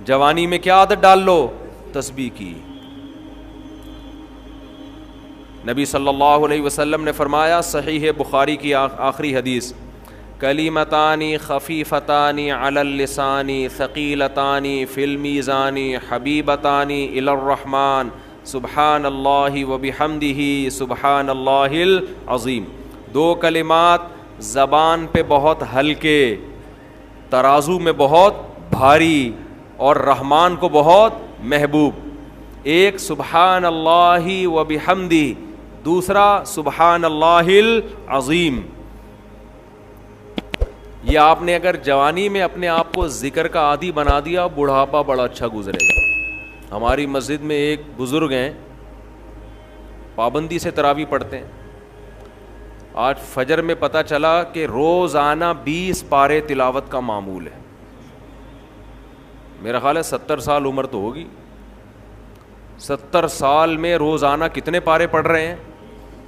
جوانی میں کیا عادت ڈال لو؟ تسبیح کی. نبی صلی اللہ علیہ وسلم نے فرمایا, صحیح بخاری کی آخری حدیث, کلیمتانی خفیفتانی علی اللسانی ثقیلتانی فی المیزان حبیبتانی الی الرحمن سبحان اللہ وبحمدہ سبحان اللہ العظیم. دو کلمات زبان پہ بہت ہلکے, ترازو میں بہت بھاری, اور رحمان کو بہت محبوب. ایک سبحان اللہ وبحمدہ, دوسرا سبحان اللہ العظیم. یہ آپ نے اگر جوانی میں اپنے آپ کو ذکر کا عادی بنا دیا, بڑھاپا بڑا اچھا گزرے گا. ہماری مسجد میں ایک بزرگ ہیں, پابندی سے تراویح پڑھتے ہیں. آج فجر میں پتہ چلا کہ روزانہ 20 پارے تلاوت کا معمول ہے. میرا خیال ہے 70 سال عمر تو ہوگی. 70 سال میں روزانہ کتنے پارے پڑھ رہے ہیں؟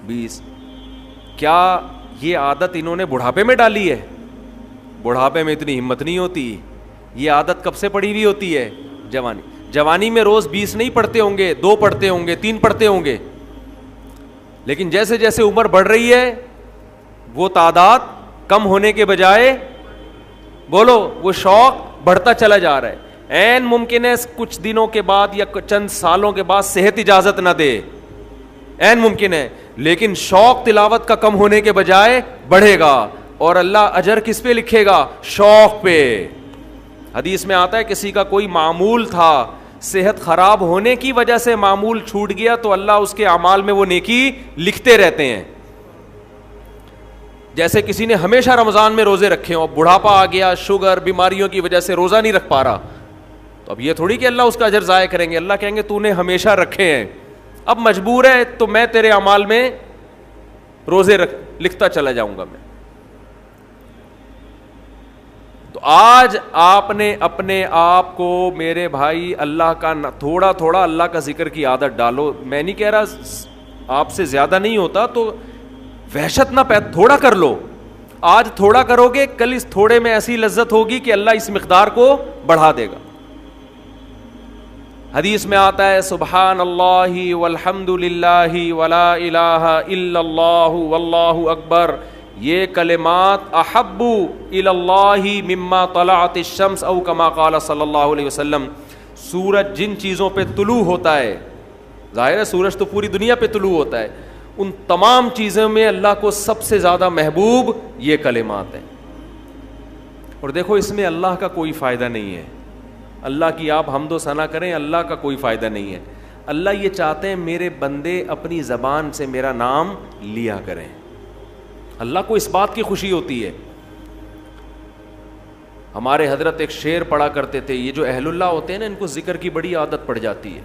20. کیا یہ عادت انہوں نے بڑھاپے میں ڈالی ہے؟ بڑھاپے میں اتنی ہمت نہیں ہوتی. یہ عادت کب سے پڑی ہوئی ہوتی ہے؟ جوانی میں روز 20 نہیں پڑھتے ہوں گے, 2 پڑھتے ہوں گے, 3 پڑھتے ہوں گے, لیکن جیسے جیسے عمر بڑھ رہی ہے وہ تعداد کم ہونے کے بجائے, بولو, وہ شوق بڑھتا چلا جا رہا ہے. عین ممکن ہے کچھ دنوں کے بعد یا چند سالوں کے بعد صحت اجازت نہ دے, عین ممکن ہے, لیکن شوق تلاوت کا کم ہونے کے بجائے بڑھے گا. اور اللہ اجر کس پہ لکھے گا؟ شوق پہ. حدیث میں آتا ہے کسی کا کوئی معمول تھا, صحت خراب ہونے کی وجہ سے معمول چھوٹ گیا تو اللہ اس کے اعمال میں وہ نیکی لکھتے رہتے ہیں. جیسے کسی نے ہمیشہ رمضان میں روزے رکھے ہوں, بڑھاپا آ گیا, شوگر, بیماریوں کی وجہ سے روزہ نہیں رکھ پا رہا, تو اب یہ تھوڑی کہ اللہ اس کا اجر ضائع کریں گے. اللہ کہیں گے تو نے ہمیشہ رکھے ہیں, اب مجبور ہے تو میں تیرے اعمال میں روزے لکھتا چلا جاؤں گا میں. تو آج آپ نے اپنے آپ کو, میرے بھائی, اللہ کا تھوڑا تھوڑا اللہ کا ذکر کی عادت ڈالو. میں نہیں کہہ رہا آپ سے زیادہ نہیں ہوتا تو وحشت نہ تھوڑا کر لو. آج تھوڑا کرو گے, کل اس تھوڑے میں ایسی لذت ہوگی کہ اللہ اس مقدار کو بڑھا دے گا. حدیث میں آتا ہے سبحان اللہ والحمد للہ ولا الہ الا اللہ واللہ اکبر, یہ کلمات احب الی اللہ مما طلعت الشمس او کما قال صلی اللہ علیہ وسلم. سورج جن چیزوں پہ طلوع ہوتا ہے, ظاہر ہے سورج تو پوری دنیا پہ طلوع ہوتا ہے, ان تمام چیزوں میں اللہ کو سب سے زیادہ محبوب یہ کلمات ہیں. اور دیکھو اس میں اللہ کا کوئی فائدہ نہیں ہے. اللہ کی آپ حمد و ثنا کریں, اللہ کا کوئی فائدہ نہیں ہے. اللہ یہ چاہتے ہیں میرے بندے اپنی زبان سے میرا نام لیا کریں. اللہ کو اس بات کی خوشی ہوتی ہے. ہمارے حضرت ایک شعر پڑھا کرتے تھے, یہ جو اہل اللہ ہوتے ہیں نا, ان کو ذکر کی بڑی عادت پڑ جاتی ہے.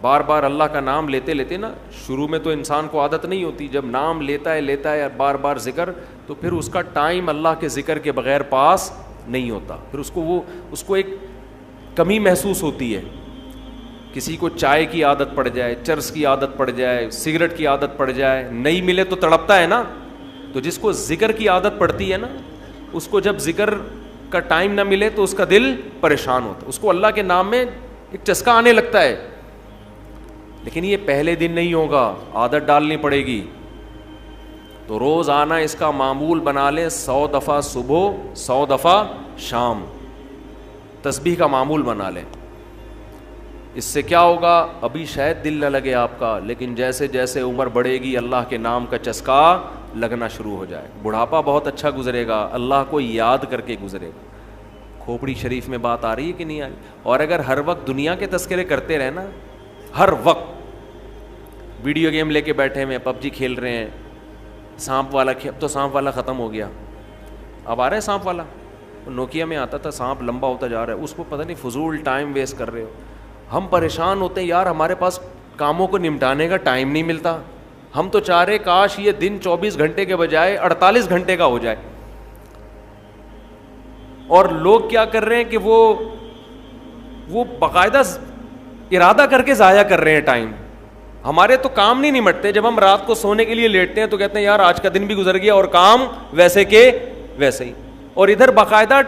بار بار اللہ کا نام لیتے لیتے نا, شروع میں تو انسان کو عادت نہیں ہوتی, جب نام لیتا ہے بار بار ذکر, تو پھر اس کا ٹائم اللہ کے ذکر کے بغیر پاس نہیں ہوتا. پھر اس کو ایک کمی محسوس ہوتی ہے. کسی کو چائے کی عادت پڑ جائے, چرس کی عادت پڑ جائے, سگریٹ کی عادت پڑ جائے, نہیں ملے تو تڑپتا ہے نا. تو جس کو ذکر کی عادت پڑتی ہے نا, اس کو جب ذکر کا ٹائم نہ ملے تو اس کا دل پریشان ہوتا ہے, اس کو اللہ کے نام میں ایک چسکا آنے لگتا ہے. لیکن یہ پہلے دن نہیں ہوگا, عادت ڈالنی پڑے گی. تو روز آنا اس کا معمول بنا لیں, 100 دفعہ صبح 100 دفعہ شام تسبیح کا معمول بنا لیں. اس سے کیا ہوگا؟ ابھی شاید دل نہ لگے آپ کا, لیکن جیسے جیسے عمر بڑھے گی اللہ کے نام کا چسکا لگنا شروع ہو جائے. بڑھاپا بہت اچھا گزرے گا, اللہ کو یاد کر کے گزرے گا. کھوپڑی شریف میں بات آ رہی ہے کہ نہیں آ رہی؟ اور اگر ہر وقت دنیا کے تذکرے کرتے رہے نا, ہر وقت ویڈیو گیم لے کے بیٹھے ہوئے, PUBG کھیل رہے ہیں, سانپ والا اب تو سانپ والا ختم ہو گیا, اب آ رہا ہے سانپ والا. نوکیا میں آتا تھا, سانپ لمبا ہوتا جا رہا ہے, اس کو پتہ نہیں فضول ٹائم ویسٹ کر رہے ہو. ہم پریشان ہوتے ہیں یار, ہمارے پاس کاموں کو نمٹانے کا ٹائم نہیں ملتا. ہم تو چاہ رہے کاش یہ دن 24 گھنٹے کے بجائے 48 گھنٹے کا ہو جائے. اور لوگ کیا کر رہے ہیں کہ وہ باقاعدہ ارادہ کر کے ضائع کر رہے ہیں ٹائم. ہمارے تو کام نہیں نمٹتے. جب ہم رات کو سونے کے لیے لیٹتے ہیں تو کہتے ہیں یار آج کا دن بھی گزر گیا اور کام ویسے کے ویسے ہی. اور ادھر باقاعدہ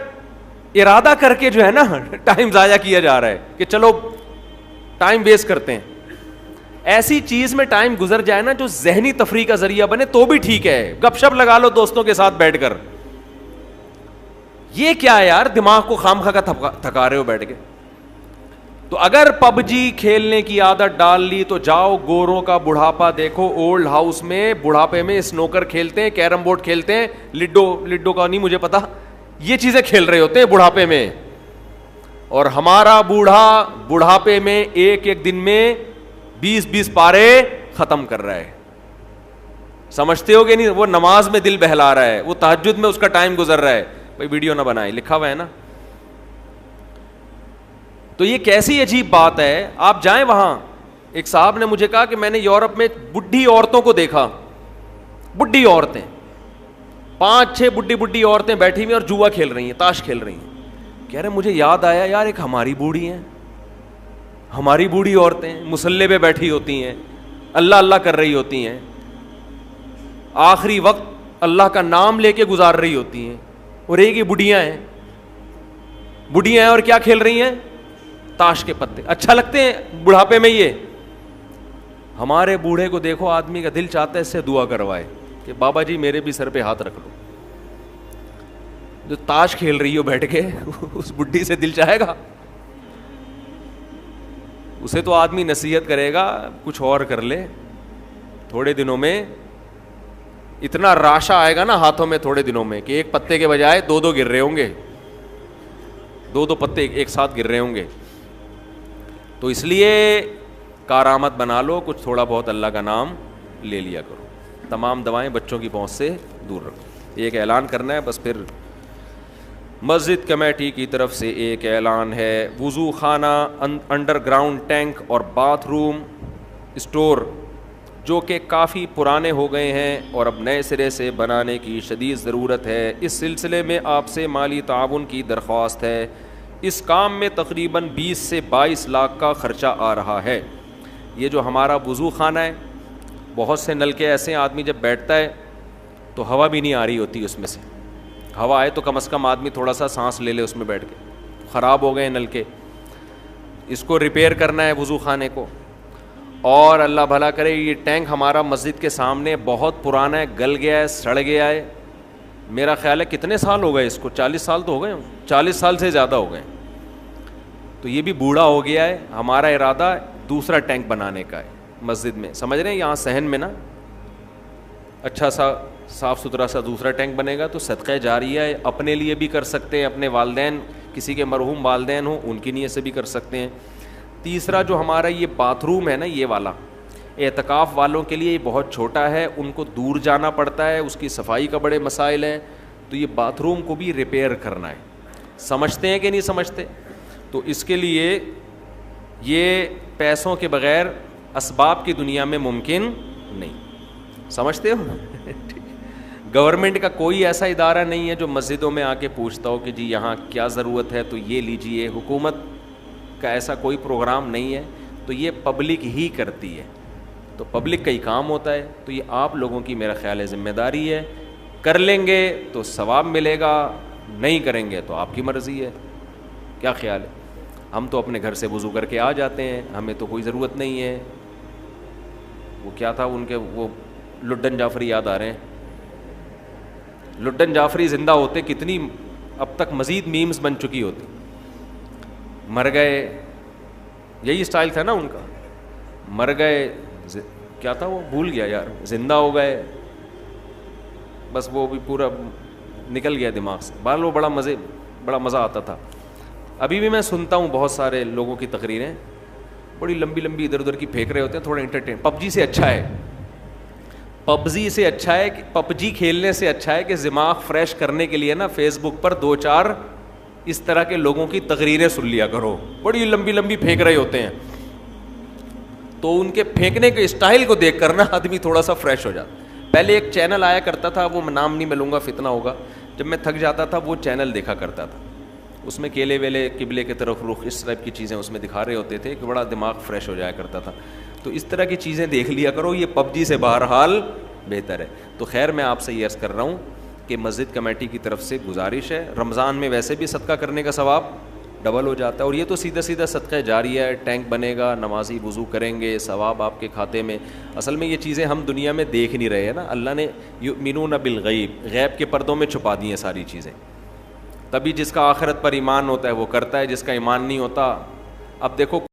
ارادہ کر کے جو ہے نا ٹائم ضائع کیا جا رہا ہے کہ چلو ٹائم ویسٹ کرتے ہیں. ایسی چیز میں ٹائم گزر جائے نا جو ذہنی تفریح کا ذریعہ بنے تو بھی ٹھیک ہے, گپ شپ لگا لو دوستوں کے ساتھ بیٹھ کر. یہ کیا ہے یار, دماغ کو خام خواہ کا تھکا رہے ہو بیٹھ کے. تو اگر پب جی کھیلنے کی عادت ڈال لی تو جاؤ گوروں کا بڑھاپا دیکھو, اولڈ ہاؤس میں بڑھاپے میں اسنوکر کھیلتے ہیں, کیرم بورڈ کھیلتے ہیں, لڈو کا نہیں مجھے پتا, یہ چیزیں کھیل رہے ہوتے ہیں بڑھاپے میں. اور ہمارا بوڑھا بڑھاپے میں ایک ایک دن میں 20 پارے ختم کر رہا ہے. سمجھتے ہو کہ نہیں, وہ نماز میں دل بہلا رہا ہے, وہ تہجد میں اس کا ٹائم گزر رہا ہے. بھائی ویڈیو نہ بنائے, لکھا ہوا ہے نا. تو یہ کیسی عجیب بات ہے. آپ جائیں وہاں, ایک صاحب نے مجھے کہا کہ میں نے یورپ میں بڈھی عورتوں کو دیکھا, بڈھی عورتیں 5-6 بڈھی عورتیں بیٹھی ہوئی اور جوا کھیل رہی ہیں, تاش کھیل رہی ہیں. کہہ رہے مجھے یاد آیا یار ایک ہماری بوڑھی ہیں, ہماری بوڑھی عورتیں مصلے پہ بیٹھی ہوتی ہیں, اللہ اللہ کر رہی ہوتی ہیں, آخری وقت اللہ کا نام لے کے گزار رہی ہوتی ہیں, اور ایک ہی بڑھیاں ہیں اور کیا کھیل رہی ہیں, تاش کے پتے. اچھا لگتے ہیں بڑھاپے میں یہ. ہمارے بوڑھے کو دیکھو, آدمی کا دل چاہتا ہے اس سے دعا کروائے کہ بابا جی میرے بھی سر پہ ہاتھ رکھ لو. جو تاش کھیل رہی ہو بیٹھ کے اس بڈھی سے دل چاہے گا؟ اسے تو آدمی نصیحت کرے گا کچھ اور کر لے. تھوڑے دنوں میں اتنا راشا آئے گا نا ہاتھوں میں تھوڑے دنوں میں کہ ایک پتے کے بجائے 2 گر رہے ہوں گے, 2 پتے ایک ساتھ گر رہے ہوں گے. تو اس لیے کارآمد بنا لو, کچھ تھوڑا بہت اللہ کا نام لے لیا کرو. تمام دوائیں بچوں کی پہنچ سے دور رکھو. ایک اعلان کرنا ہے بس, پھر مسجد کمیٹی کی طرف سے ایک اعلان ہے. وضو خانہ, انڈر گراؤنڈ ٹینک اور باتھ روم اسٹور جو کہ کافی پرانے ہو گئے ہیں اور اب نئے سرے سے بنانے کی شدید ضرورت ہے. اس سلسلے میں آپ سے مالی تعاون کی درخواست ہے. اس کام میں تقریباً 20 سے 22 لاکھ کا خرچہ آ رہا ہے. یہ جو ہمارا وضو خانہ ہے, بہت سے نلکے ایسے ہیں آدمی جب بیٹھتا ہے تو ہوا بھی نہیں آ رہی ہوتی اس میں سے. ہوا آئے تو کم از کم آدمی تھوڑا سا سانس لے لے اس میں بیٹھ کے. خراب ہو گئے نلکے, اس کو ریپیئر کرنا ہے وضو خانے کو. اور اللہ بھلا کرے, یہ ٹینک ہمارا مسجد کے سامنے بہت پرانا ہے, گل گیا ہے, سڑ گیا ہے. میرا خیال ہے کتنے سال ہو گئے اس کو, 40 سال تو ہو گئے, 40 سال سے زیادہ ہو گئے. تو یہ بھی بوڑھا ہو گیا ہے. ہمارا ارادہ دوسرا ٹینک بنانے کا ہے مسجد میں, سمجھ رہے ہیں, یہاں صحن میں نا اچھا سا صاف ستھرا سا دوسرا ٹینک بنے گا تو صدقہ جاریہ ہے. اپنے لیے بھی کر سکتے ہیں, اپنے والدین, کسی کے مرحوم والدین ہوں ان کی نیت سے بھی کر سکتے ہیں. تیسرا جو ہمارا یہ باتھ روم ہے نا, یہ والا اعتکاف والوں کے لیے یہ بہت چھوٹا ہے, ان کو دور جانا پڑتا ہے, اس کی صفائی کا بڑے مسائل ہیں. تو یہ باتھ روم کو بھی ریپیئر کرنا ہے. سمجھتے ہیں کہ نہیں سمجھتے؟ تو اس کے لیے یہ پیسوں کے بغیر اسباب کی دنیا میں ممکن نہیں. سمجھتے ہو؟ گورنمنٹ کا کوئی ایسا ادارہ نہیں ہے جو مسجدوں میں آ کے پوچھتا ہو کہ جی یہاں کیا ضرورت ہے تو یہ لیجئے. حکومت کا ایسا کوئی پروگرام نہیں ہے. تو یہ پبلک ہی کرتی ہے, تو پبلک کا ہی کام ہوتا ہے. تو یہ آپ لوگوں کی میرا خیال ہے ذمہ داری ہے. کر لیں گے تو ثواب ملے گا, نہیں کریں گے تو آپ کی مرضی ہے. کیا خیال ہے؟ ہم تو اپنے گھر سے وضو کر کے آ جاتے ہیں, ہمیں تو کوئی ضرورت نہیں ہے. وہ کیا تھا ان کے, وہ لڈن جعفری یاد آ رہے ہیں. لڈن جعفری زندہ ہوتے کتنی اب تک مزید میمز بن چکی ہوتی. مر گئے, یہی اسٹائل تھا نا ان کا, مر گئے, کیا تھا وہ بھول گیا یار, زندہ ہو گئے, بس وہ بھی پورا نکل گیا دماغ سے. بہرحال وہ بڑا مزہ آتا تھا. ابھی بھی میں سنتا ہوں بہت سارے لوگوں کی تقریریں, بڑی لمبی لمبی ادھر ادھر کی پھینک رہے ہوتے ہیں, تھوڑا انٹرٹین. پب جی سے اچھا ہے, پبجی سے اچھا ہے, پب جی کھیلنے سے اچھا ہے کہ دماغ فریش کرنے کے لیے نا فیس بک پر 2-4 اس طرح کے لوگوں کی تقریریں سن لیا کرو. بڑی لمبی لمبی پھینک رہے ہوتے ہیں, تو ان کے پھینکنے کے اسٹائل کو دیکھ کر نا آدمی تھوڑا سا فریش ہو جاتا. پہلے ایک چینل آیا کرتا تھا, وہ نام نہیں میں لوں گا, فتنہ ہوگا. جب میں تھک جاتا تھا وہ چینل دیکھا کرتا تھا, اس میں کیلے ویلے قبلے کی طرف رخ اس ٹائپ کی چیزیں اس میں دکھا رہے ہوتے تھے کہ بڑا دماغ فریش ہو جایا کرتا تھا. تو اس طرح کی چیزیں دیکھ لیا کرو, یہ پب جی سے بہرحال بہتر ہے. تو خیر میں آپ سے یہ عرض کر رہا ہوں کہ مسجد کمیٹی کی طرف سے گزارش ہے، رمضان میں ویسے بھی صدقہ کرنے کا ثواب ڈبل ہو جاتا ہے، اور یہ تو سیدھا سیدھا صدقہ جاریہ ہے، ٹینک بنے گا، نمازی وضو کریں گے، ثواب آپ کے کھاتے میں۔ اصل میں یہ چیزیں ہم دنیا میں دیکھ نہیں رہے ہیں نا، اللہ نے یؤمنون بالغیب، غیب کے پردوں میں چھپا دی ہیں ساری چیزیں، تبھی جس کا آخرت پر ایمان ہوتا ہے وہ کرتا ہے، جس کا ایمان نہیں ہوتا۔ اب دیکھو